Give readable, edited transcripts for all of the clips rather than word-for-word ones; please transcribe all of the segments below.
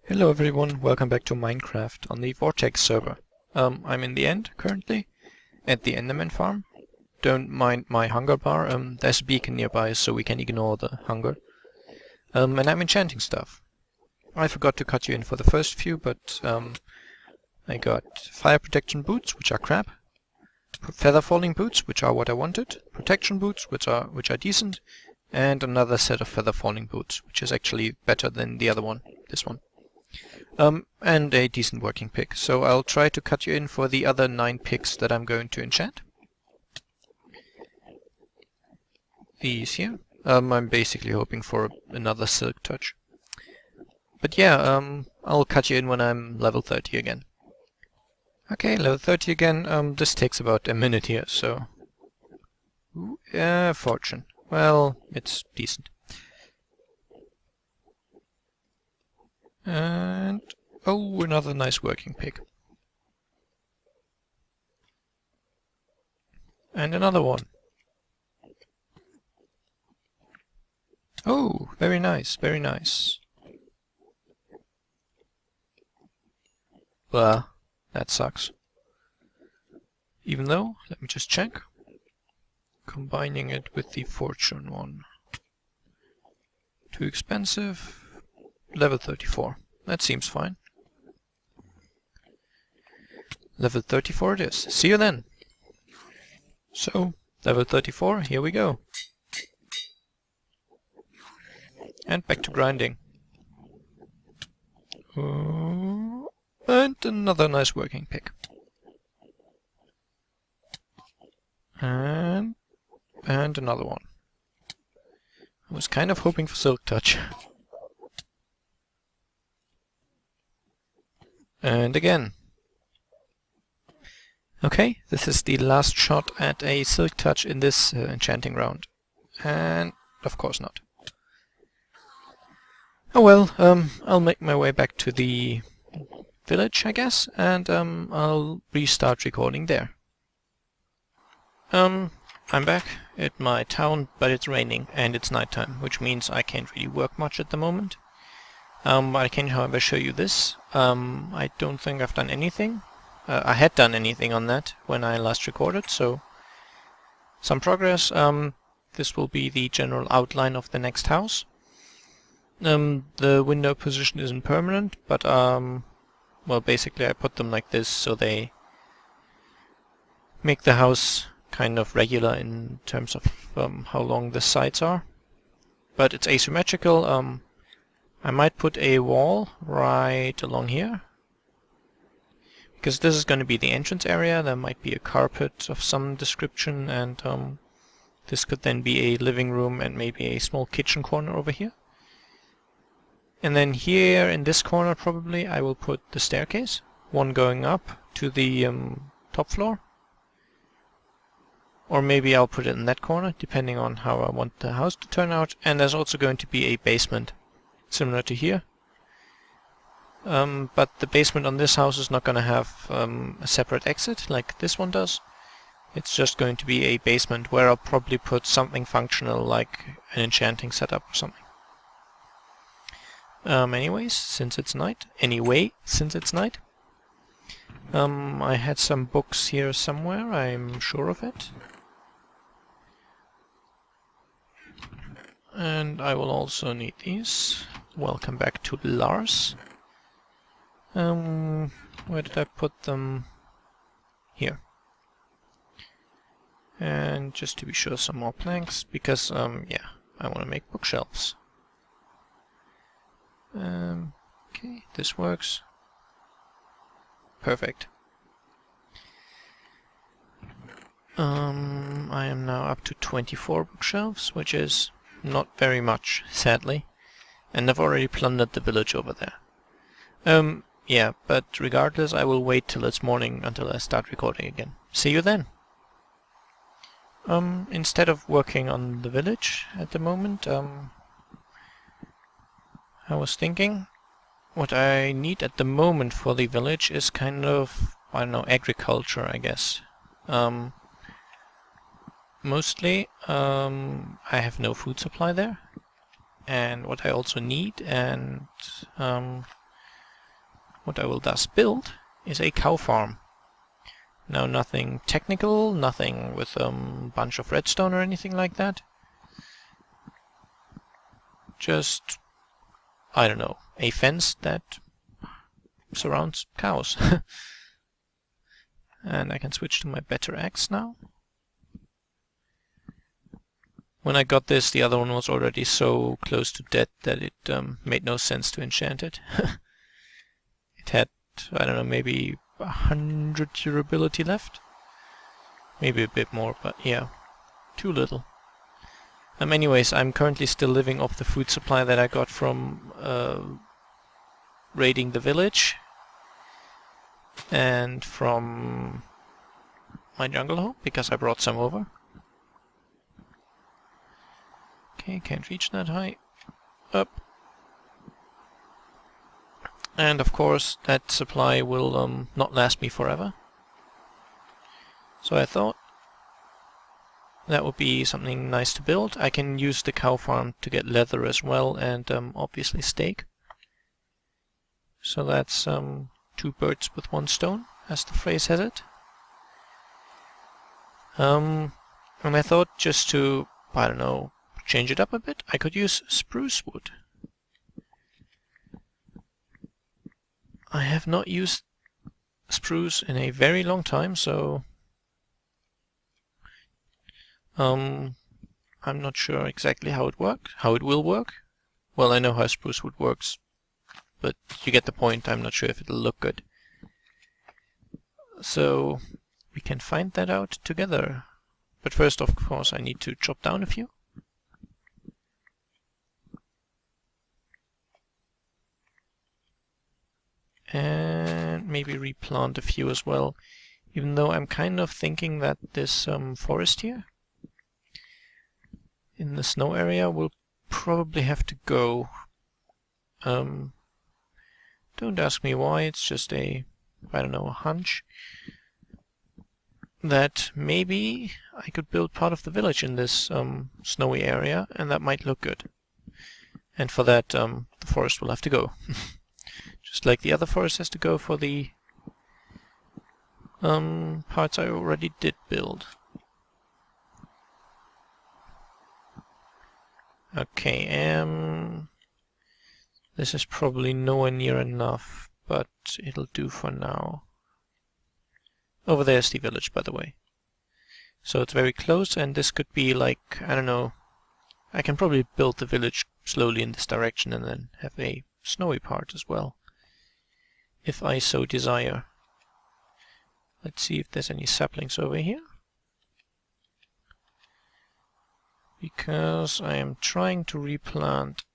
Hello everyone, welcome back to Minecraft on the Vortex server. I'm in the end currently, at the Enderman farm. Don't mind my hunger bar, there's a beacon nearby so we can ignore the hunger. And I'm enchanting stuff. I forgot to cut you in for the first few, but I got fire protection boots, which are crap. Feather falling boots, which are what I wanted. Protection boots, which are decent. And another set of feather falling boots, which is actually better than the other one, this one. And a decent working pick. So I'll try to cut you in for the other 9 picks that I'm going to enchant. These here. I'm basically hoping for another silk touch. But yeah, I'll cut you in when I'm level 30 again. Okay, level 30 again. This takes about a minute here, so... fortune. Well, it's decent. And... oh, another nice working pick. And another one. Oh, very nice, very nice. Well, that sucks. Even though, let me just check. Combining it with the fortune one. Too expensive. Level 34. That seems fine. Level 34 it is. See you then. So, level 34, here we go. And back to grinding. And another nice working pick. And another one. I was kind of hoping for silk touch. And again. Okay, this is the last shot at a silk touch in this enchanting round. And of course not. Oh well, I'll make my way back to the village, I guess, and I'll restart recording there. I'm back at my town, but it's raining and it's nighttime, which means I can't really work much at the moment. I can, however, show you this. I don't think I've done anything. I had done anything on that when I last recorded, so some progress. This will be the general outline of the next house. The window position isn't permanent, but well, basically I put them like this so they make the house kind of regular in terms of how long the sides are. But it's asymmetrical. I might put a wall right along here, because this is going to be the entrance area. There might be a carpet of some description, and this could then be a living room and maybe a small kitchen corner over here. And then here in this corner probably I will put the staircase, one going up to the top floor. Or maybe I'll put it in that corner, depending on how I want the house to turn out. And there's also going to be a basement, similar to here. But the basement on this house is not going to have a separate exit like this one does. It's just going to be a basement where I'll probably put something functional like an enchanting setup or something. Anyways, since it's night. I had some books here somewhere, I'm sure of it. And I will also need these. Welcome back to Lars. Where did I put them? Here. And just to be sure, some more planks, because, yeah, I want to make bookshelves. Okay, this works. Perfect. I am now up to 24 bookshelves, which is not very much, sadly. And I've already plundered the village over there. Yeah, but regardless, I will wait till it's morning until I start recording again. See you then! Instead of working on the village at the moment, I was thinking what I need at the moment for the village is kind of, I don't know, agriculture, I guess. Mostly, I have no food supply there. And what I also need, and what I will thus build is a cow farm. Now nothing technical, nothing with a bunch of redstone or anything like that. Just, I don't know, a fence that surrounds cows. And I can switch to my better axe now. When I got this, the other one was already so close to dead that it made no sense to enchant it. It had, I don't know, maybe 100 durability left. Maybe a bit more, but yeah, too little. Anyways, I'm currently still living off the food supply that I got from raiding the village and from my jungle home, because I brought some over. Okay, can't reach that high. Up. And of course that supply will not last me forever. So I thought that would be something nice to build. I can use the cow farm to get leather as well, and obviously steak. So that's two birds with one stone, as the phrase has it. And I thought, just to, I don't know, change it up a bit, I could use spruce wood. I have not used spruce in a very long time, so I'm not sure exactly how it will work. Well, I know how spruce wood works, but you get the point. I'm not sure if it'll look good. So we can find that out together. But first, of course, I need to chop down a few. And maybe replant a few as well, even though I'm kind of thinking that this forest here in the snow area will probably have to go. Don't ask me why, it's just a, I don't know, a hunch that maybe I could build part of the village in this snowy area, and that might look good. And for that, the forest will have to go. Just like the other forest has to go for the parts I already did build. Okay, this is probably nowhere near enough, but it'll do for now. Over there's the village, by the way. So it's very close, and this could be like, I don't know, I can probably build the village slowly in this direction and then have a snowy part as well, if I so desire. Let's see if there's any saplings over here. Because I am trying to replant,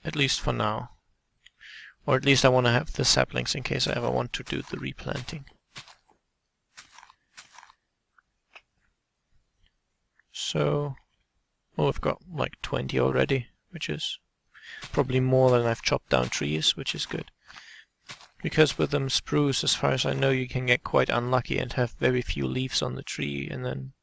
at least for now. Or at least I want to have the saplings in case I ever want to do the replanting. So, oh, I've got like 20 already, which is probably more than I've chopped down trees, which is good. Because with them spruce, as far as I know, you can get quite unlucky and have very few leaves on the tree, and then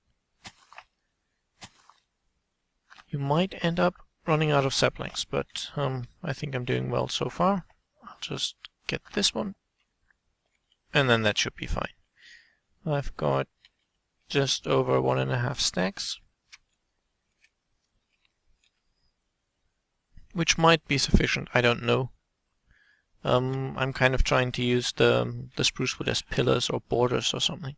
you might end up running out of saplings, but I think I'm doing well so far. I'll just get this one, and then that should be fine. I've got just over 1.5 stacks, which might be sufficient, I don't know. I'm kind of trying to use the spruce wood as pillars or borders or something.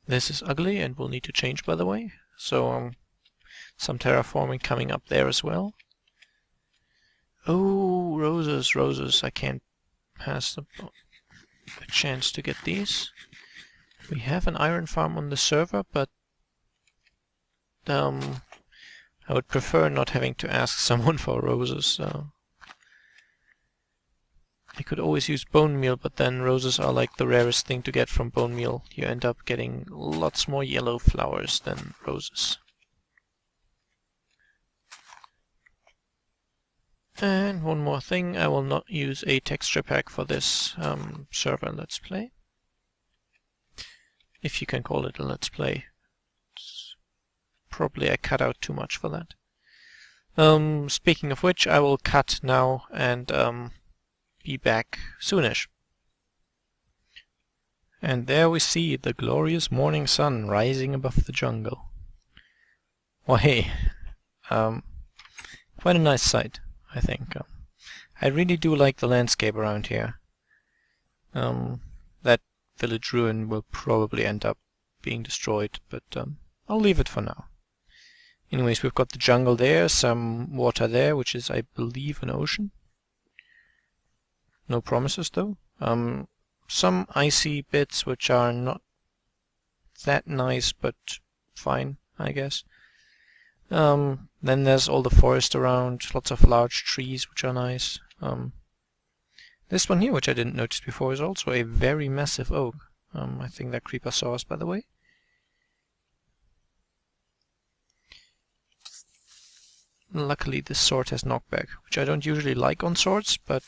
This is ugly and will need to change, by the way. So some terraforming coming up there as well. Oh, roses, roses. I can't pass a chance to get these. We have an iron farm on the server, but I would prefer not having to ask someone for roses. I could always use bone meal, but then roses are like the rarest thing to get from bone meal. You end up getting lots more yellow flowers than roses. And one more thing, I will not use a texture pack for this server Let's Play. If you can call it a Let's Play. It's Probably I cut out too much for that. Speaking of which, I will cut now and be back soonish. And there we see the glorious morning sun rising above the jungle. Well, hey, quite a nice sight, I think. I really do like the landscape around here. That village ruin will probably end up being destroyed, but I'll leave it for now. Anyways, we've got the jungle there, some water there, which is, I believe, an ocean. No promises, though. Some icy bits, which are not that nice, but fine, I guess. Then there's all the forest around, lots of large trees, which are nice. This one here, which I didn't notice before, is also a very massive oak. I think that creeper saw us, by the way. Luckily, this sword has knockback, which I don't usually like on swords, but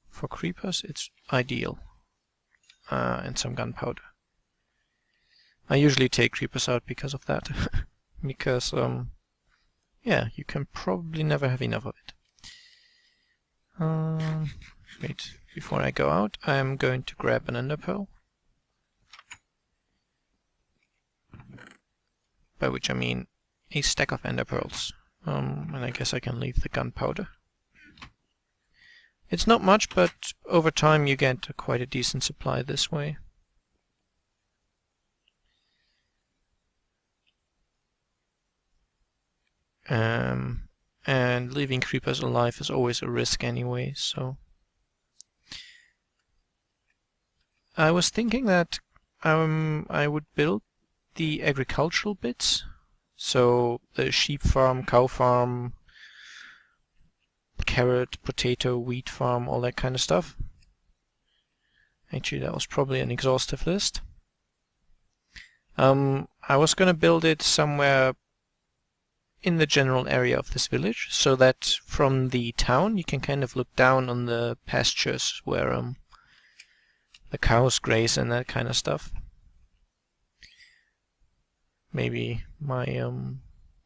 for creepers, it's ideal. And some gunpowder. I usually take creepers out because of that. Because, yeah, you can probably never have enough of it. Wait, before I go out, I'm going to grab an ender pearl. By which I mean a stack of ender pearls. And I guess I can leave the gunpowder. It's not much, but over time you get quite a decent supply this way. And leaving creepers alive is always a risk anyway, so... I was thinking that I would build the agricultural bits, so the sheep farm, cow farm, carrot, potato, wheat farm, all that kind of stuff. Actually, that was probably an exhaustive list. I was going to build it somewhere in the general area of this village, so that from the town you can kind of look down on the pastures where the cows graze and that kind of stuff. Maybe my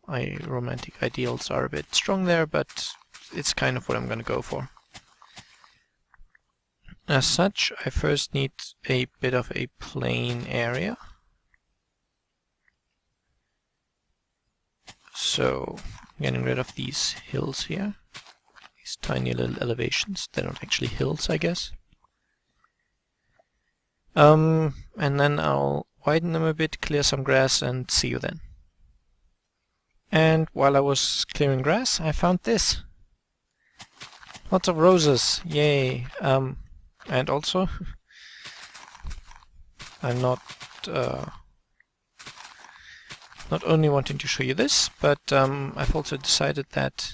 romantic ideals are a bit strong there, but it's kind of what I'm going to go for. As such, I first need a bit of a plain area. So, getting rid of these hills here. These tiny little elevations. They're not actually hills, I guess. And then I'll widen them a bit, clear some grass, and see you then. And while I was clearing grass, I found this. Lots of roses, yay! And also, I'm not only wanting to show you this, but I've also decided that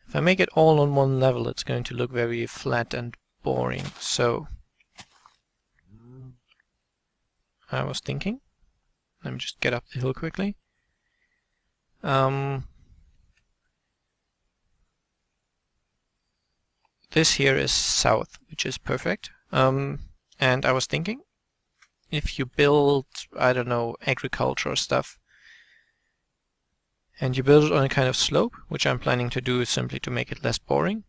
if I make it all on one level, it's going to look very flat and boring. So I was thinking, let me just get up the hill quickly. This here is south, which is perfect. And I was thinking, if you build, I don't know, agriculture stuff, and you build it on a kind of slope, which I'm planning to do simply to make it less boring,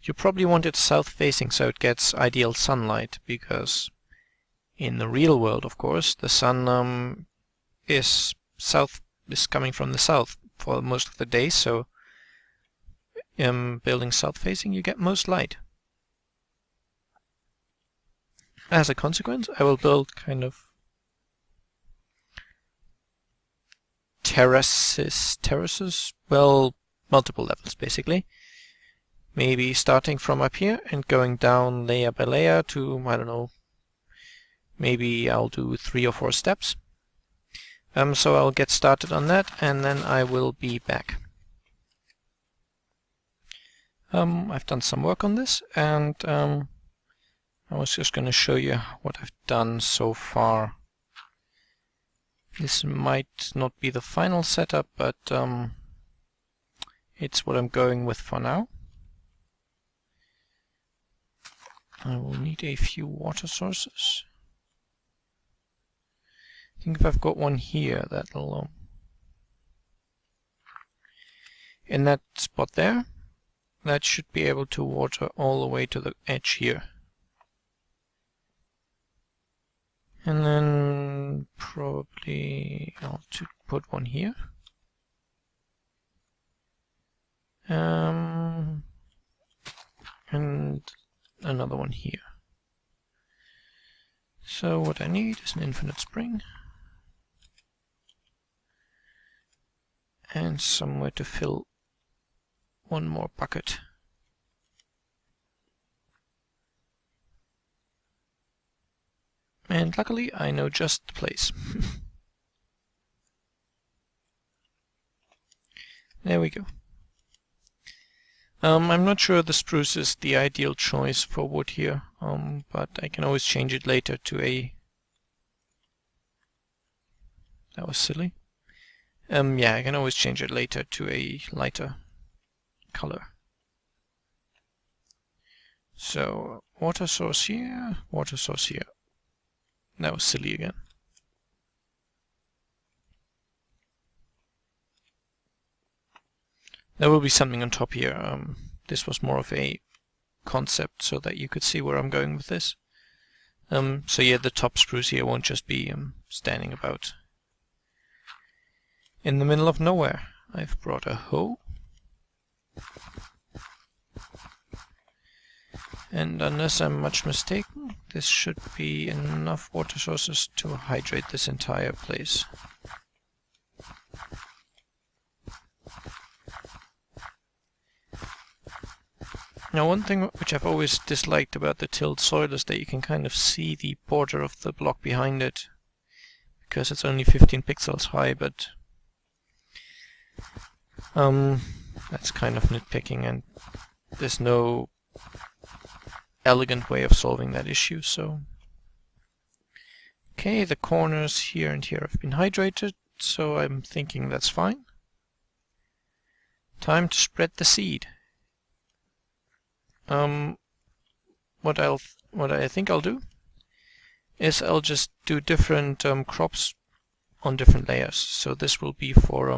you probably want it south-facing so it gets ideal sunlight, because in the real world, of course, the sun is coming from the south for most of the day, so building south-facing, you get most light. As a consequence, I will build kind of terraces, well, multiple levels basically. Maybe starting from up here and going down layer by layer to, I don't know, maybe I'll do 3 or 4 steps. So I'll get started on that and then I will be back. I've done some work on this and I was just going to show you what I've done so far. This might not be the final setup, but it's what I'm going with for now. I will need a few water sources. I think if I've got one here, that'll in that spot there, that should be able to water all the way to the edge here. And then probably I'll put one here. And another one here. So what I need is an infinite spring. And somewhere to fill one more bucket. And luckily I know just the place. There we go. I'm not sure the spruce is the ideal choice for wood here, but I can always change it later to a... That was silly. Yeah, I can always change it later to a lighter color. So, water source here, water source here. That was silly again. There will be something on top here. This was more of a concept so that you could see where I'm going with this. So yeah, the top spruce here won't just be standing about in the middle of nowhere. I've brought a hoe. And unless I'm much mistaken, this should be enough water sources to hydrate this entire place. Now, one thing which I've always disliked about the tilled soil is that you can kind of see the border of the block behind it, because it's only 15 pixels high, but that's kind of nitpicking, and there's no elegant way of solving that issue. So okay, the corners here and here have been hydrated, so I'm thinking that's fine. Time to spread the seed. What I think I'll do is I'll just do different crops on different layers. So this will be for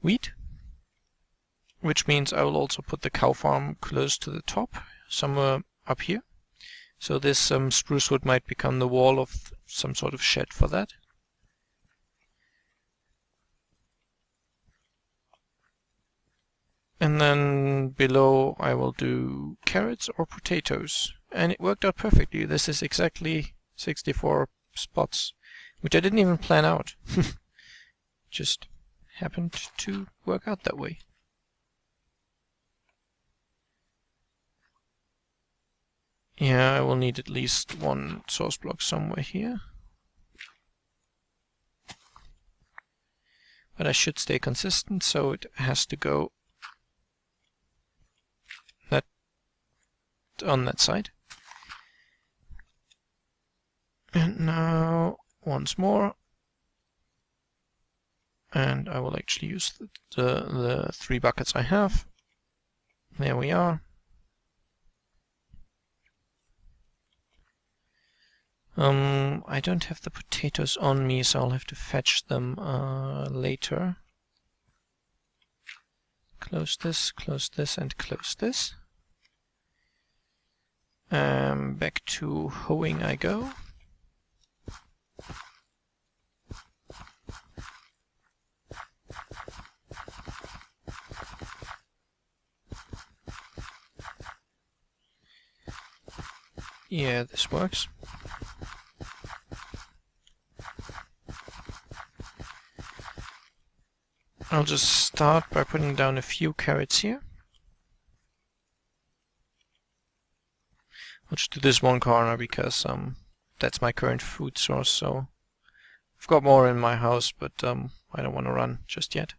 wheat, which means I will also put the cow farm close to the top, somewhere up here. So this spruce wood might become the wall of some sort of shed for that. And then below I will do carrots or potatoes. And it worked out perfectly. This is exactly 64 spots, which I didn't even plan out. Just happened to work out that way. Yeah, I will need at least one source block somewhere here. But I should stay consistent, so it has to go on that side. And now once more, and I will actually use the 3 buckets I have. There we are. I don't have the potatoes on me, so I'll have to fetch them later. Close this, and close this. Back to hoeing I go. Yeah, this works. I'll just start by putting down a few carrots here. I'll just do this one corner because that's my current food source, so I've got more in my house, but I don't want to run just yet.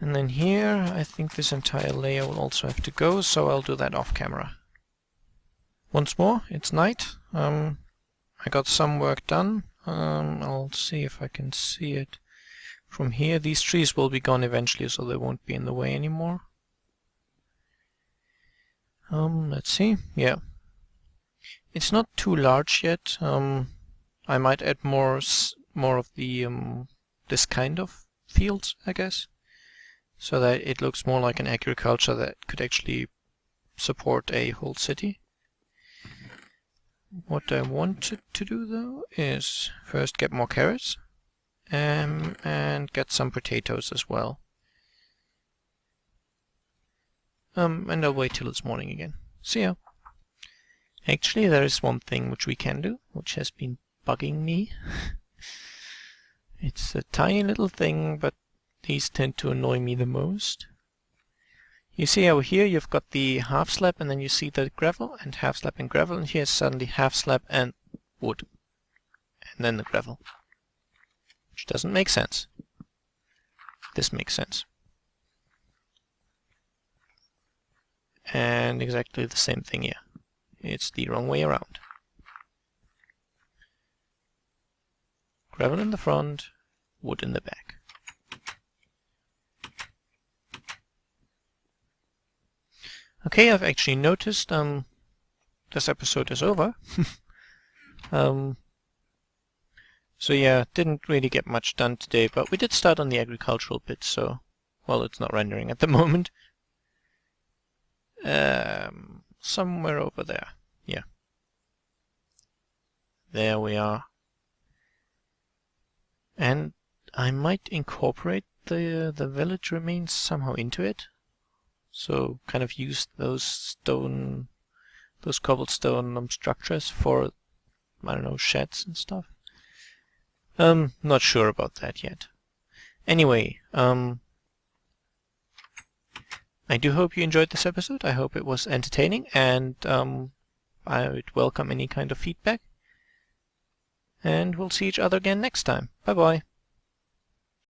And then here, I think this entire layer will also have to go, so I'll do that off camera. Once more, it's night. I got some work done. I'll see if I can see it from here. These trees will be gone eventually, so they won't be in the way anymore. Let's see. Yeah. It's not too large yet. I might add more of the this kind of fields, I guess, so that it looks more like an agriculture that could actually support a whole city. What I wanted to do though is first get more carrots and get some potatoes as well. And I'll wait till it's morning again. See ya. Actually, there is one thing which we can do, which has been bugging me. It's a tiny little thing, but these tend to annoy me the most. You see over here you've got the half slab, and then you see the gravel, and half slab and gravel, and here's suddenly half slab and wood. And then the gravel. Which doesn't make sense. This makes sense. And exactly the same thing here. It's the wrong way around. Gravel in the front, wood in the back. Okay, I've actually noticed this episode is over. So yeah, didn't really get much done today, but we did start on the agricultural bit, so, well, it's not rendering at the moment. Somewhere over there. Yeah. There we are. And I might incorporate the village remains somehow into it. So kind of use those cobblestone structures for, I don't know, sheds and stuff. Not sure about that yet. Anyway, I do hope you enjoyed this episode. I hope it was entertaining, and I would welcome any kind of feedback. And we'll see each other again next time. Bye bye.